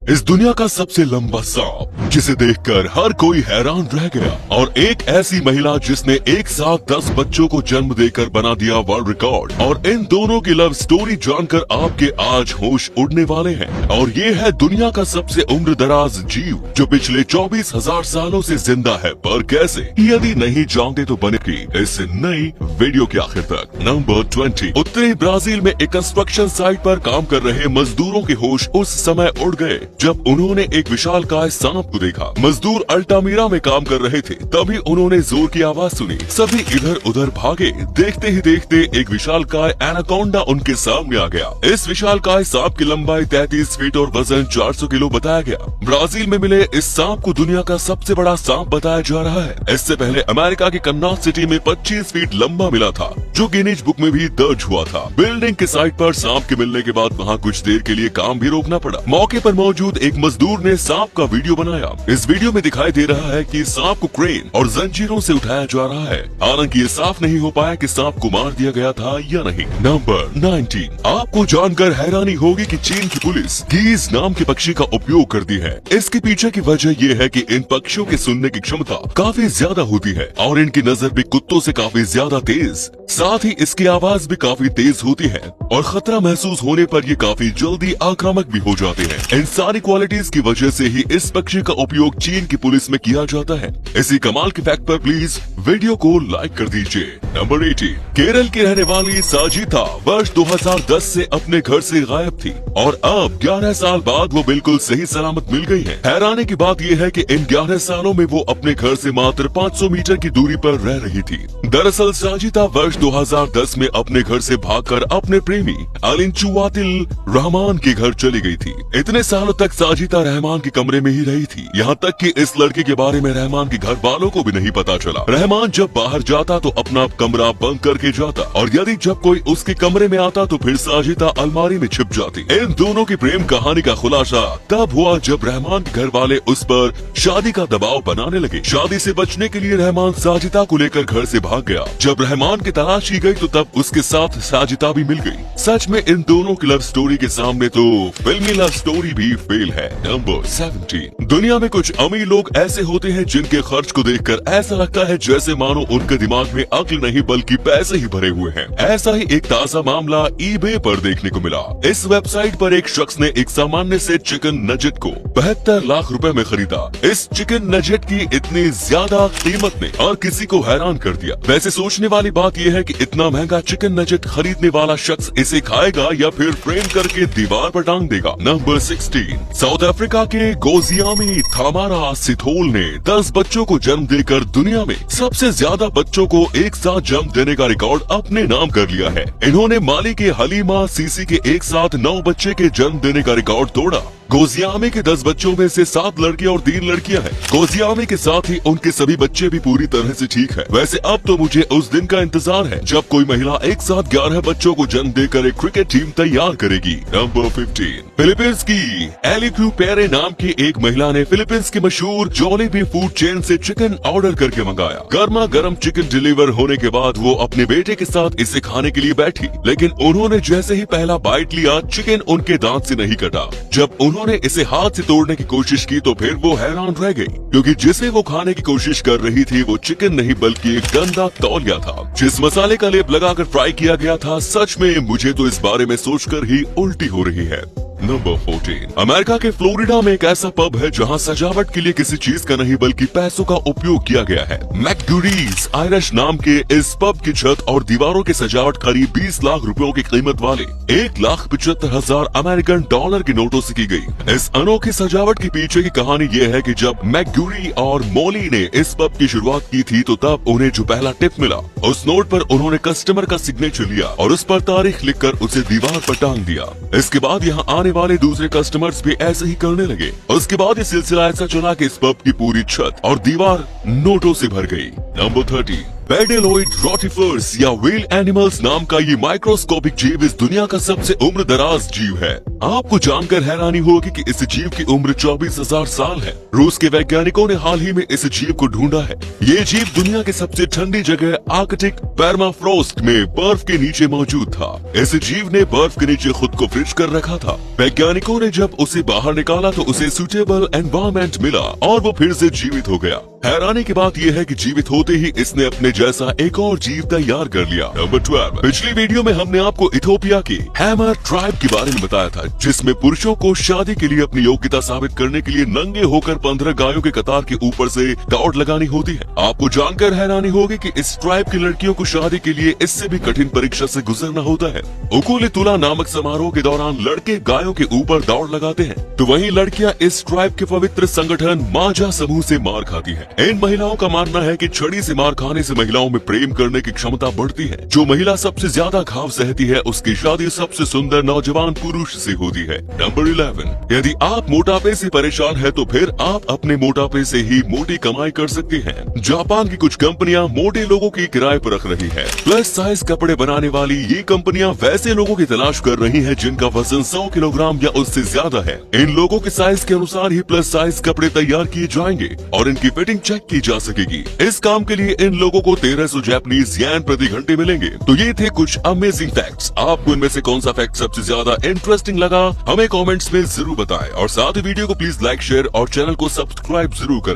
इस दुनिया का सबसे लंबा सांप जिसे देखकर हर कोई हैरान रह गया, और एक ऐसी महिला जिसने एक साथ 10 बच्चों को जन्म देकर बना दिया वर्ल्ड रिकॉर्ड। और इन दोनों की लव स्टोरी जानकर आपके आज होश उड़ने वाले हैं। और ये है दुनिया का सबसे उम्र दराज जीव जो पिछले 24,000 सालों से जिंदा है। पर कैसे, यदि नहीं जानते तो बनेगी इस नई वीडियो के आखिर तक। नंबर 20। उत्तरी ब्राजील में एक कंस्ट्रक्शन साइट पर काम कर रहे मजदूरों के होश उस समय उड़ गए जब उन्होंने एक विशालकाय सांप को देखा। मजदूर अल्टामीरा में काम कर रहे थे, तभी उन्होंने जोर की आवाज सुनी। सभी इधर उधर भागे। देखते ही देखते एक विशालकाय एनाकोंडा उनके सामने आ गया। इस विशालकाय सांप की लंबाई 33 फीट और वजन 400 किलो बताया गया। ब्राजील में मिले इस सांप को दुनिया का सबसे बड़ा सांप बताया जा रहा है। इससे पहले अमेरिका के कन्नौज सिटी में 25 फीट लंबा मिला था, जो गिनीज बुक में भी दर्ज हुआ था। बिल्डिंग के साइट पर सांप के मिलने के बाद वहाँ कुछ देर के लिए काम भी रोकना पड़ा। मौके पर मौजूद एक मजदूर ने सांप का वीडियो बनाया। इस वीडियो में दिखाई दे रहा है कि सांप को क्रेन और जंजीरों से उठाया जा रहा है। हालांकि ये साफ नहीं हो पाया कि सांप को मार दिया गया था या नहीं। नंबर 19। आपको जानकर हैरानी होगी कि चीन की पुलिस गीज नाम के पक्षी का उपयोग करती है। इसके पीछे की वजह ये है कि इन पक्षियों की सुनने की क्षमता काफी ज्यादा होती है और इनकी नजर भी कुत्तों से काफी ज्यादा तेज। साथ ही इसकी आवाज भी काफी तेज होती है और खतरा महसूस होने पर ये काफी जल्दी आक्रामक भी हो जाते हैं। इन सारी क्वालिटीज की वजह से ही इस पक्षी का उपयोग चीन की पुलिस में किया जाता है। इसी कमाल के फैक्ट पर प्लीज वीडियो को लाइक कर दीजिए। नंबर 18। केरल की रहने वाली साजिता वर्ष 2010 से अपने घर से गायब थी और अब 11 साल बाद वो बिल्कुल सही सलामत मिल गई है। हैरानी की बात यह है कि इन 11 सालों में वो अपने घर से मात्र 500 मीटर की दूरी पर रह रही थी। दरअसल साजिता वर्ष 2010 में अपने घर से भागकर अपने प्रेमी अलिंचुवातिल रहमान के घर चली गई थी। इतने सालों तक साजिता रहमान के कमरे में ही रही थी, यहाँ तक कि इस लड़के के बारे में रहमान के घर वालों को भी नहीं पता चला। रहमान जब बाहर जाता तो अपना कमरा बंद करके जाता और यदि जब कोई उसके कमरे में आता तो फिर साजिता अलमारी में छिप जाती। इन दोनों की प्रेम कहानी का खुलासा तब हुआ जब रहमान के घर वाले उस पर शादी का दबाव बनाने लगे। शादी से बचने के लिए रहमान साजिता को लेकर घर से भाग गया। जब रहमान की तलाश की गई तो तब उसके साथ साजिता भी मिल गई। सच में इन दोनों की लव स्टोरी के सामने तो फिल्मी लव स्टोरी भी फेल है। नंबर 17। दुनिया में कुछ अमीर लोग ऐसे होते हैं जिनके खर्च को देखकर ऐसा लगता है जैसे मानो उनके दिमाग में अक्ल नहीं बल्कि पैसे ही भरे हुए हैं। ऐसा ही एक ताजा मामला ईबे पर देखने को मिला। इस वेबसाइट पर एक शख्स ने एक सामान्य से चिकन नगेट को 72 लाख रुपए में खरीदा। इस चिकन नगेट की इतनी ज्यादा कीमत ने हर किसी को हैरान कर दिया। वैसे सोचने वाली बात यह है कि इतना महंगा चिकन नगेट खरीदने वाला शख्स इसे खाएगा या फिर फ्रेम करके दीवार पर टांग देगा। नंबर 16। साउथ अफ्रीका के गोजियामी थामारा सिथोल ने 10 बच्चों को जन्म देकर दुनिया में सबसे ज्यादा बच्चों को एक साथ जन्म देने का रिकॉर्ड अपने नाम कर लिया है। इन्होंने माली के हलीमा सीसी के एक साथ 9 बच्चे के जन्म देने का रिकॉर्ड तोड़ा। गोजियामी के 10 बच्चों में से 7 लड़के और 3 लड़कियां हैं। गोजियामी के साथ ही उनके सभी बच्चे भी पूरी तरह से ठीक है। वैसे अब तो मुझे उस दिन का इंतजार है जब कोई महिला एक साथ 11 बच्चों को जन्म देकर एक क्रिकेट टीम तैयार करेगी। नंबर 15। फिलीपींस की एलिक्यू पेरे नाम की एक महिला ने फिलीपींस की मशहूर जोलिबी फूड चेन से चिकन ऑर्डर करके मंगाया। गर्मा गर्म चिकन डिलीवर होने के बाद वो अपने बेटे के साथ इसे खाने के लिए बैठी, लेकिन उन्होंने जैसे ही पहला बाइट लिया चिकन उनके दांत से नहीं कटा। जब उन्होंने इसे हाथ से तोड़ने की कोशिश की तो फिर वो हैरान रह गई, क्योंकि जिसे वो खाने की कोशिश कर रही थी वो चिकन नहीं बल्कि एक गंदा तौलिया था जिस मसाले का लेप लगाकर फ्राई किया गया था। सच में मुझे तो इस बारे में सोचकर ही उल्टी हो रही है। नंबर 14। अमेरिका के फ्लोरिडा में एक ऐसा पब है जहां सजावट के लिए किसी चीज का नहीं बल्कि पैसों का उपयोग किया गया है। मैकग्यूरीज आयरिश नाम के इस पब की छत और दीवारों की सजावट करीब 20 लाख रुपयों की कीमत वाले 1,75,000 अमेरिकन डॉलर के नोटों से की गई। इस अनोखी सजावट के पीछे की कहानी ये है कि जब मैकग्यूरी और मोली ने इस पब की शुरुआत की थी तो तब उन्हें जो पहला टिप मिला उस नोट पर उन्होंने कस्टमर का सिग्नेचर लिया और उस पर तारीख लिखकर उसे दीवार पर टांग दिया। इसके बाद यहाँ आने वाले दूसरे कस्टमर्स भी ऐसे ही करने लगे। उसके बाद ये सिलसिला ऐसा चला कि इस पब की पूरी छत और दीवार नोटों से भर गई। नंबर 30। बेडेलोइड रोटिफर्स या व्हेल एनिमल्स नाम का ये माइक्रोस्कोपिक जीव इस दुनिया का सबसे उम्र दराज जीव है। आपको जानकर हैरानी होगी कि इस जीव की उम्र 24,000 साल है। रूस के वैज्ञानिकों ने हाल ही में इस जीव को ढूंढा है। ये जीव दुनिया के सबसे ठंडी जगह आर्कटिक परमाफ्रोस्ट में बर्फ के नीचे मौजूद था। इस जीव ने बर्फ के नीचे खुद को फ्रिज कर रखा था। वैज्ञानिकों ने जब उसे बाहर निकाला तो उसे सूटेबल एनवायरनमेंट मिला और वो फिर से जीवित हो गया। हैरानी की बात यह है कि जीवित होते ही इसने अपने जैसा एक और जीव तैयार कर लिया। नंबर 12। पिछली वीडियो में हमने आपको इथियोपिया की हैमर ट्राइब के बारे में बताया था, जिसमें पुरुषों को शादी के लिए अपनी योग्यता साबित करने के लिए नंगे होकर 15 गायों के कतार के ऊपर से दौड़ लगानी होती है। आपको जानकर हैरानी होगी कि इस ट्राइब की लड़कियों को शादी के लिए इससे भी कठिन परीक्षा से गुजरना होता है। उकुले तुला नामक समारोह के दौरान लड़के गायों के ऊपर दौड़ लगाते हैं, तो वहीं लड़कियां इस ट्राइब के पवित्र संगठन माजा समूह से मार खाती है। इन महिलाओं का मानना है कि छड़ी से मार खाने से महिलाओं में प्रेम करने की क्षमता बढ़ती है। जो महिला सबसे ज्यादा घाव सहती है उसकी शादी सबसे सुंदर नौजवान पुरुष से होती है। नंबर 11। यदि आप मोटापे से परेशान हैं तो फिर आप अपने मोटापे से ही मोटी कमाई कर सकते हैं। जापान की कुछ कंपनियां मोटे लोगों की किराए पर रख रही है। प्लस साइज कपड़े बनाने वाली ये कंपनियां वैसे लोगों की तलाश कर रही है जिनका वजन 100 किलोग्राम या उससे ज्यादा है। इन लोगों के साइज के अनुसार ही प्लस साइज कपड़े तैयार किए जाएंगे और इनकी फिटिंग चेक की जा सकेगी। इस काम के लिए इन लोगों को 1300 जापानीज येन प्रति घंटे मिलेंगे। तो ये थे कुछ अमेजिंग फैक्ट्स। आपको इनमें से कौन सा फैक्ट सबसे ज्यादा इंटरेस्टिंग लगा हमें कमेंट्स में जरूर बताएं और साथ ही वीडियो को प्लीज लाइक, शेयर और चैनल को सब्सक्राइब जरूर करें।